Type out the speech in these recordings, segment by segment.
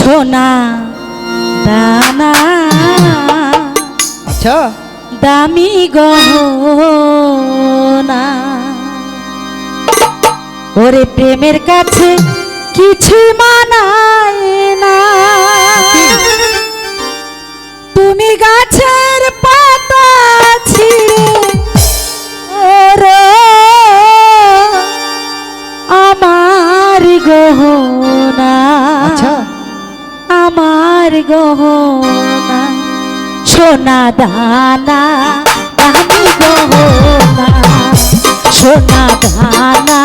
সোনা দানা আচ্ছা দামি গহনা ওরে প্রেমের কাছে কিছু মানায় না তুমি গাছের পাতা ছিঁড়ে ওরে আমার গহনা আচ্ছা আমার গহনা সোনা দানা দামি গহনা সোনা দানা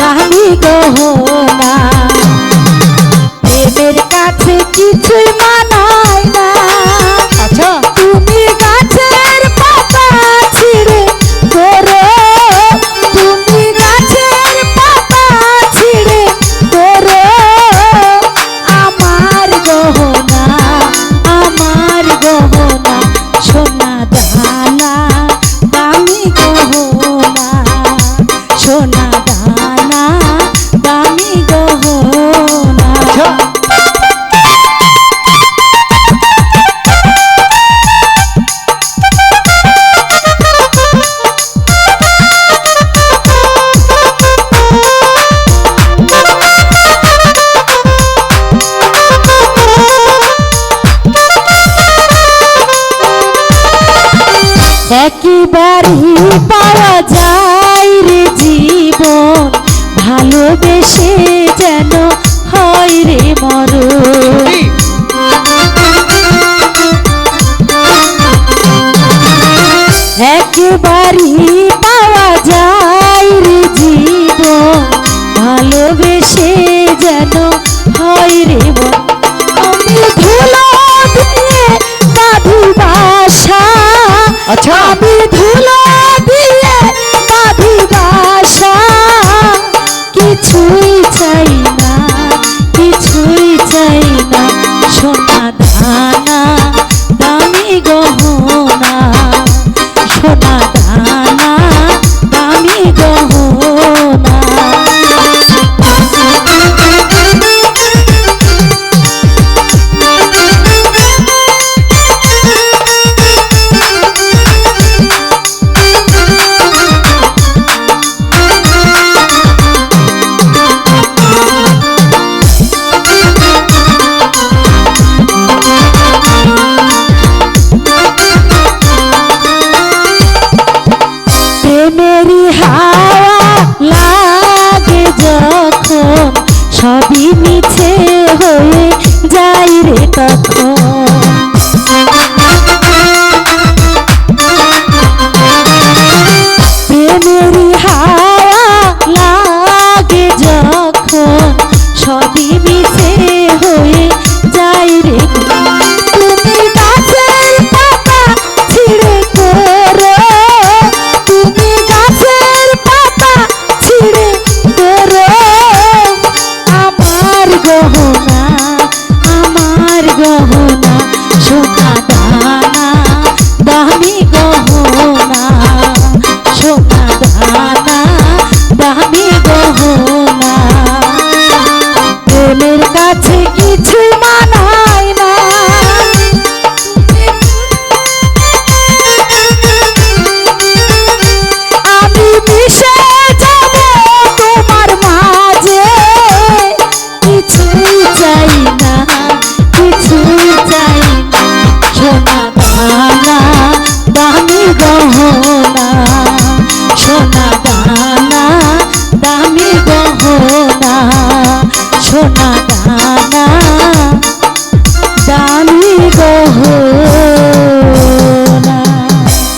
দামি গহনা প্রেমের কাছে কিছুই মানায় না আচ্ছা তুমি গাছের পাতা ছিঁড়ে ধরো তুমি গাছের পাতা ছিঁড়ে ধরো আমার গহনা সোনা দানা দামি গহনা সোনা দানা দামি গহনা আচ্ছা একেবারেই পাওয়া যায় রে জীবন ভালোবেসে যেন হয় রে মরণ একেবারেই পাওয়া যায় রে জীবন ভালোবেসে যেন হয় রে মন আমি ধুলো দিয়ে বাঁধি বাসা আচ্ছা আমি ধুলো দিয়ে বাঁধি বাসা কিছুই চাই না সোনা দানা দামি গহনা সোনা দানা দামি গহনা প্রেমেরই হাওয়া লাগে যখন সবই মিছে হয়ে যায় রে তখন প্রেমেরই হাওয়া লাগে যখন সবই মিছে হয়ে